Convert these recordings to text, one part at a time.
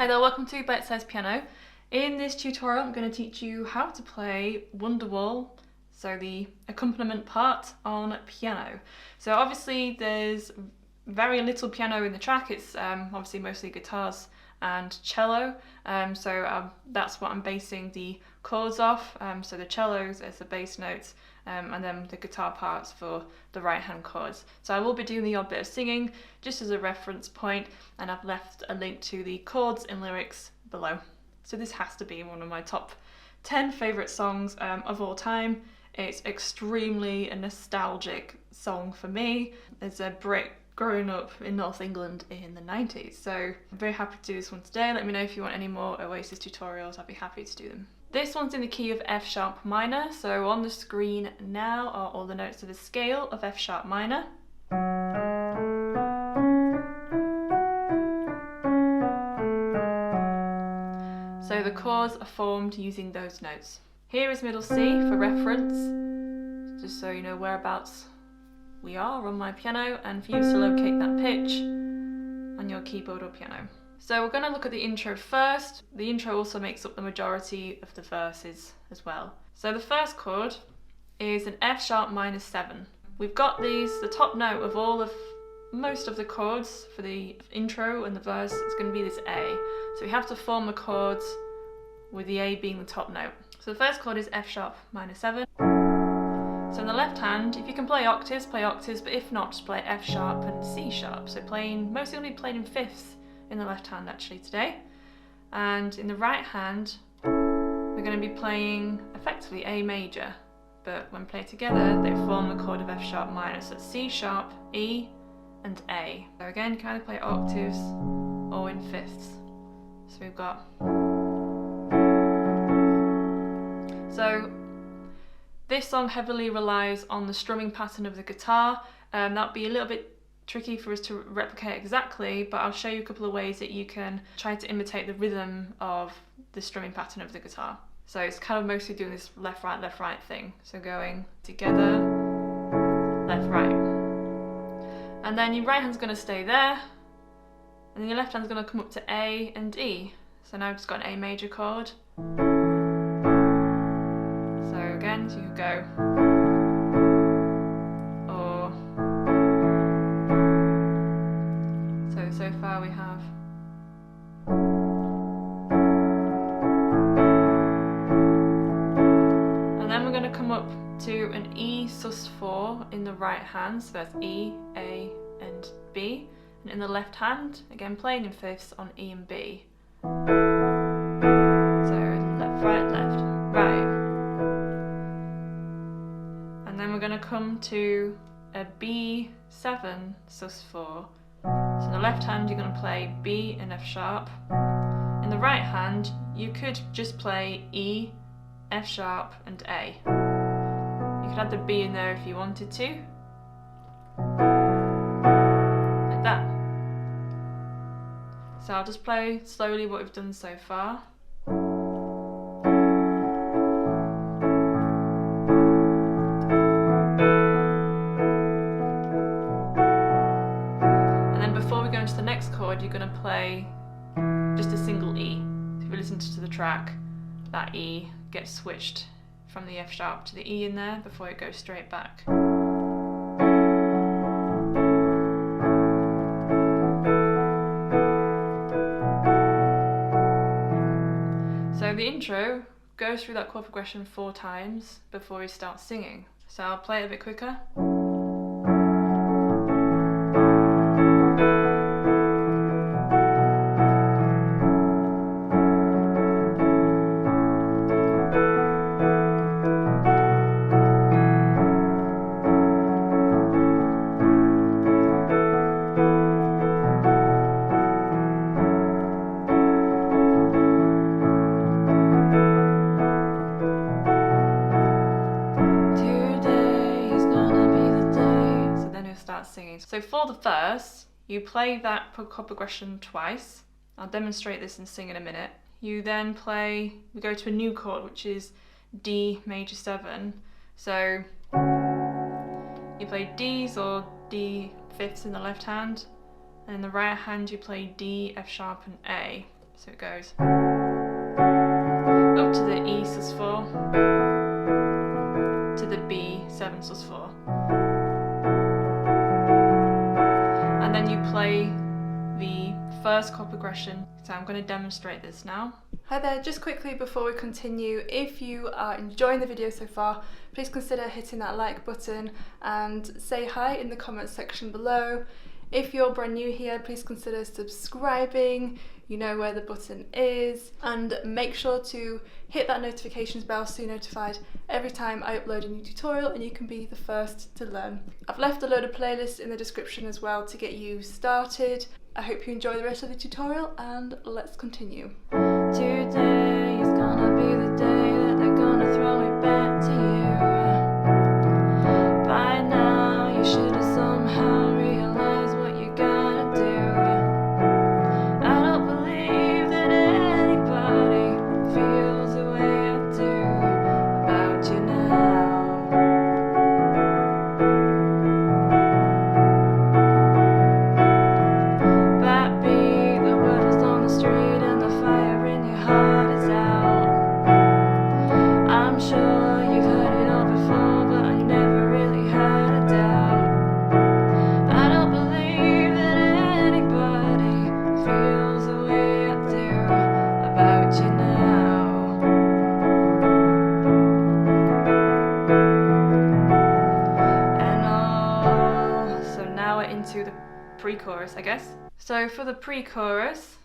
Hi there, welcome to Bitesize Piano. In this tutorial I'm going to teach you how to play Wonderwall, so the accompaniment part on piano. So obviously there's very little piano in the track, it's obviously mostly guitars and cello, that's what I'm basing the chords off, so the cellos as the bass notes, and then the guitar parts for the right hand chords. So I will be doing the odd bit of singing just as a reference point, and I've left a link to the chords and lyrics below. So this has to be one of my top 10 favourite songs of all time. It's extremely a nostalgic song for me as a Brit growing up in North England in the 90s. So I'm very happy to do this one today. Let me know if you want any more Oasis tutorials, I'd be happy to do them. This one's in the key of F sharp minor, so on the screen now are all the notes of the scale of F sharp minor. So the chords are formed using those notes. Here is middle C for reference, just so you know whereabouts we are on my piano and for you to locate that pitch on your keyboard or piano. So we're going to look at the intro first. The intro also makes up the majority of the verses as well. So the first chord is an F sharp minor 7. We've got the top note of most of the chords for the intro and the verse is going to be this A. So we have to form the chords with the A being the top note. So the first chord is F sharp minor 7. So in the left hand, if you can play octaves, but if not, just play F sharp and C sharp. So mostly going to be playing in fifths in the left hand actually today. And in the right hand, we're going to be playing effectively A major, but when played together, they form the chord of F sharp minor. So it's C sharp, E, and A. So again, you can either play octaves or in fifths. So we've got. So this song heavily relies on the strumming pattern of the guitar. That'll be a little bit tricky for us to replicate exactly, but I'll show you a couple of ways that you can try to imitate the rhythm of the strumming pattern of the guitar. So it's kind of mostly doing this left, right thing. So going together, left, right. And then your right hand's going to stay there, and then your left hand's going to come up to A and E. So now I've just got an A major chord. So again, so you go. So far we have and then we're going to come up to an E sus4 in the right hand, so that's E, A and B, and in the left hand again playing in fifths on E and B. So left, right, and then we're going to come to a B7 sus4. So in the left hand you're going to play B and F sharp. In the right hand you could just play E, F sharp and A. You could add the B in there if you wanted to. Like that. So I'll just play slowly what we've done so far. Into the next chord, you're going to play just a single E. So if you listen to the track, that E gets switched from the F sharp to the E in there before it goes straight back. So the intro goes through that chord progression 4 times before we start singing. So I'll play it a bit quicker. Singing. So for the verse, you play that chord progression twice. I'll demonstrate this and sing in a minute. You then we go to a new chord, which is D major 7. So you play Ds or D fifths in the left hand, and in the right hand you play D, F sharp and A. So it goes up to the E sus4 to the B 7 sus4, and then you play the first chord progression. So I'm going to demonstrate this now. Hi there, just quickly before we continue, if you are enjoying the video so far, please consider hitting that like button and say hi in the comments section below. If you're brand new here, please consider subscribing, you know where the button is, and make sure to hit that notifications bell so you're notified every time I upload a new tutorial and you can be the first to learn. I've left a load of playlists in the description as well to get you started. I hope you enjoy the rest of the tutorial and let's continue. Today is gonna be the day that they're gonna throw it back to you. By now you should have somehow realized what you gotta do. I don't believe that anybody feels the way I do about you now. Into the pre-chorus, I guess. So for the pre-chorus,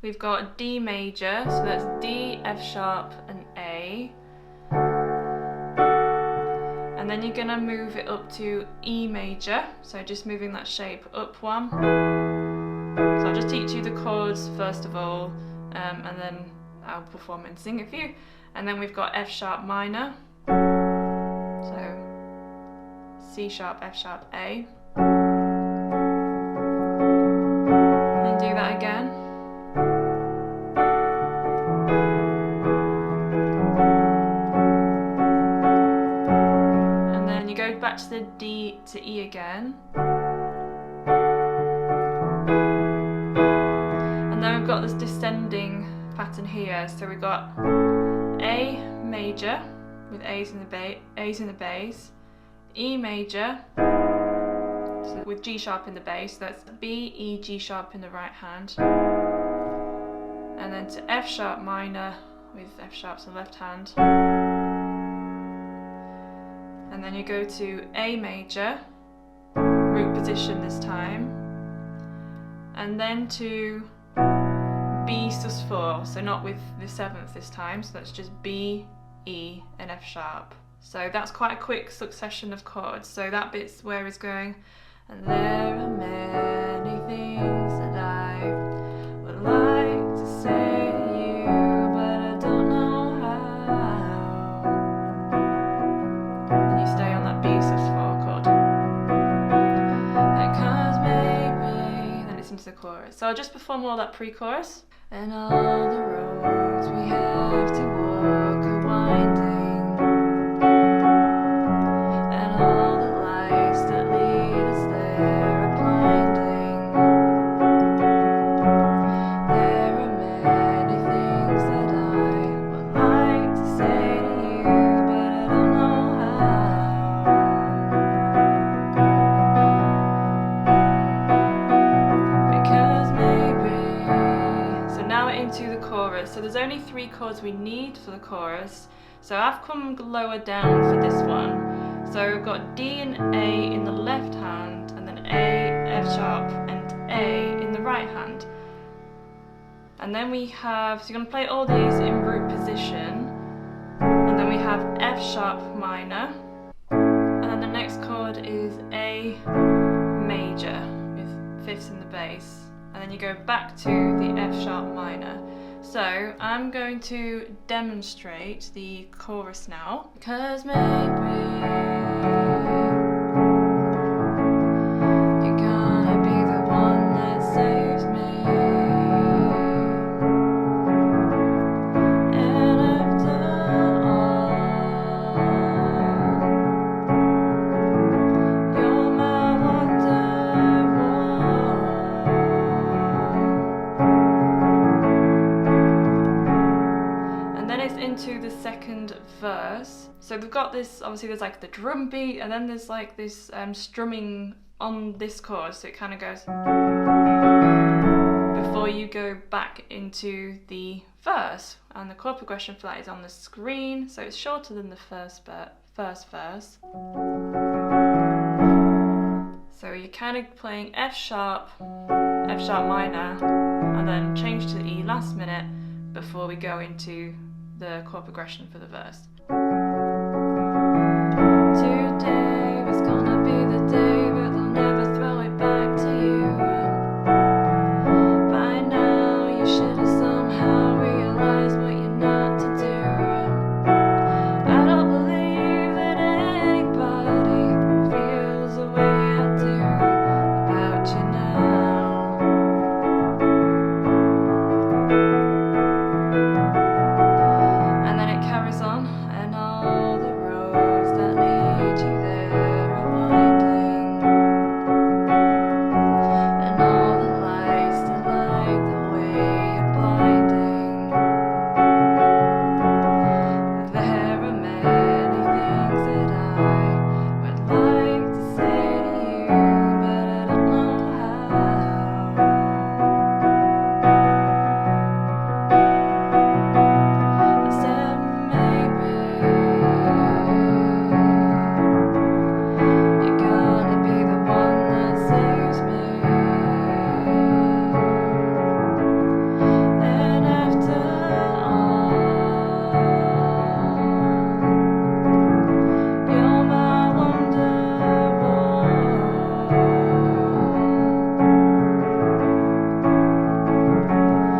we've got D major, so that's D, F sharp and A. And then you're gonna move it up to E major, so just moving that shape up one. So I'll just teach you the chords first of all, and then I'll perform and sing it for you. And then we've got F sharp minor, so C sharp, F sharp, A. Do that again. And then you go back to the D to E again. And then we've got this descending pattern here. So we've got A major with A's in the bass, E major with G sharp in the bass, so that's B, E, G sharp in the right hand, and then to F sharp minor with F sharps in the left hand, and then you go to A major, root position this time, and then to B sus4, so not with the 7th this time, so that's just B, E and F sharp. So that's quite a quick succession of chords, so that bit's where it's going. And there are many things that I would like to say to you, but I don't know how. And you stay on that B sus4 chord. Because maybe, then it's into the chorus. So I'll just perform all that pre-chorus. And all the roads we have to walk are winding. So there's only 3 chords we need for the chorus. So I've come lower down for this one. So we've got D and A in the left hand, and then A, F sharp and A in the right hand. And then we have, so you're going to play all these in root position. And then we have F sharp minor. And then the next chord is A major with 5ths in the bass. And then you go back to the F sharp minor. So I'm going to demonstrate the chorus now. Because maybe you're gonna be the one that saves me. And I've done all. You're my Wonderwall. into the second verse. So we've got this, obviously there's like the drum beat, and then there's like this strumming on this chord, so it kind of goes before you go back into the verse. And the chord progression for that is on the screen, so it's shorter than the first verse. So you're kind of playing F sharp minor, and then change to the E last minute before we go into the chord progression for the verse. Today was gonna be the day, but they'll never throw it back to you. By now you should have somehow realized what you're not to do. I don't believe that anybody feels the way I do about you now. And then it carries on, and all the roads that lead you there are winding, and all the lights that light the way are blinding. There are many things that I would like to say to you, but I don't know how. I said maybe you're gonna be the one that saves me. And after all, you're my Wonderwall.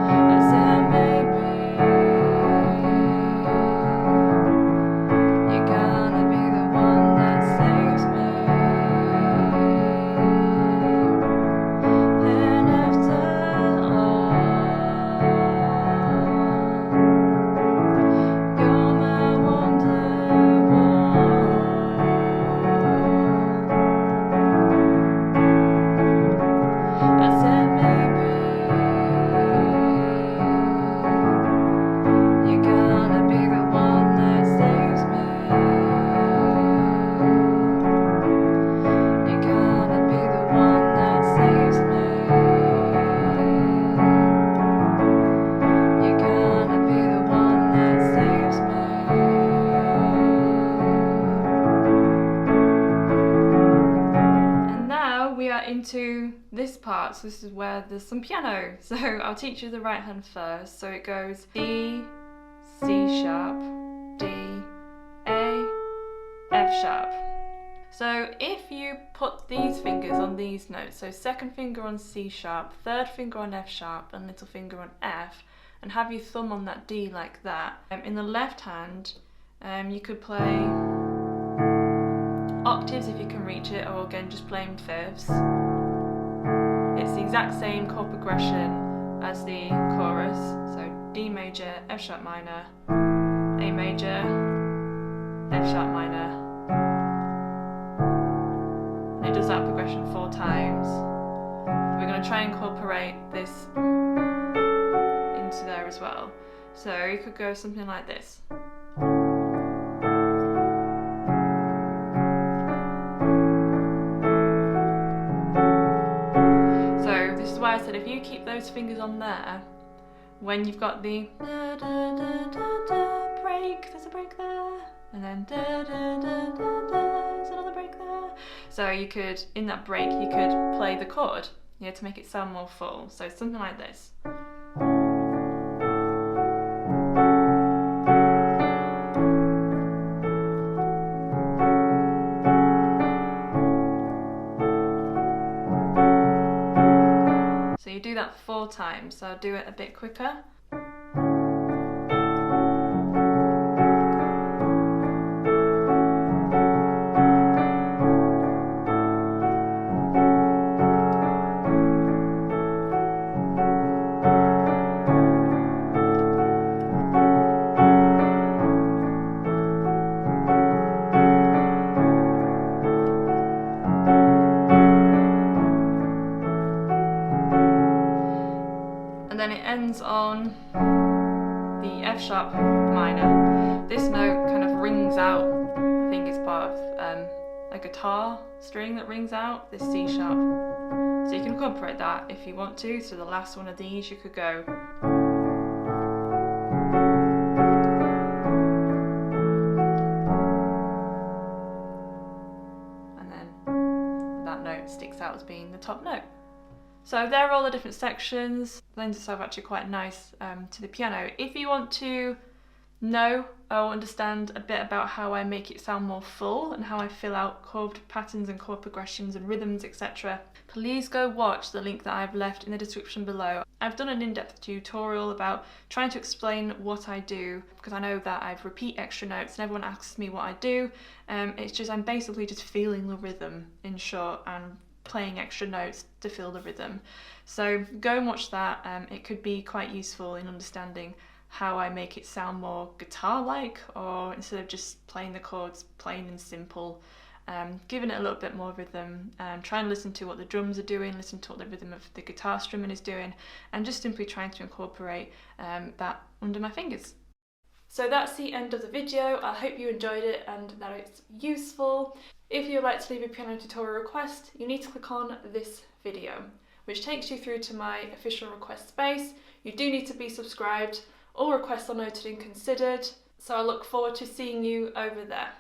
I said maybe you're gonna be the one that saves me. And after all, you're my Wonderwall. I said maybe you're gonna be the one that saves me. You're gonna be the one that saves me. You're gonna be the one that saves me. And now we are into this part, so this is where there's some piano. So I'll teach you the right hand first. So it goes D, C sharp, D, A, F sharp. So if you put these fingers on these notes, so second finger on C sharp, third finger on F sharp, and little finger on F, and have your thumb on that D like that, in the left hand you could play octaves if you can reach it, or again just playing fifths. It's the exact same chord progression as the chorus, so D major, F sharp minor, A major, F sharp minor. And it does that progression 4 times. We're going to try and incorporate this into there as well. So you could go something like this. So this is why I said if you keep those fingers on there, when you've got the da, da, da, da, da, break, there's a break there, and then da, da, da, da, da, there's another break there. So you could, in that break, you could play the chord, to make it sound more full. So something like this. So you do that 4 times, so I'll do it a bit quicker. Then it ends on the F F sharp minor. This note kind of rings out, I think it's part of a guitar string that rings out, this C sharp. So you can incorporate that if you want to. So the last one of these you could go. And then that note sticks out as being the top note. So there are all the different sections. Lends itself actually quite nice to the piano. If you want to know or understand a bit about how I make it sound more full and how I fill out chord patterns and chord progressions and rhythms, etc., please go watch the link that I've left in the description below. I've done an in-depth tutorial about trying to explain what I do, because I know that I repeat extra notes and everyone asks me what I do. It's just I'm basically just feeling the rhythm, in short, and playing extra notes to fill the rhythm. So go and watch that. It could be quite useful in understanding how I make it sound more guitar-like, or instead of just playing the chords plain and simple, giving it a little bit more rhythm, trying to listen to what the drums are doing, listen to what the rhythm of the guitar strumming is doing, and just simply trying to incorporate that under my fingers. So that's the end of the video. I hope you enjoyed it and that it's useful. If you would like to leave a piano tutorial request, you need to click on this video, which takes you through to my official request space. You do need to be subscribed. All requests are noted and considered, so I look forward to seeing you over there.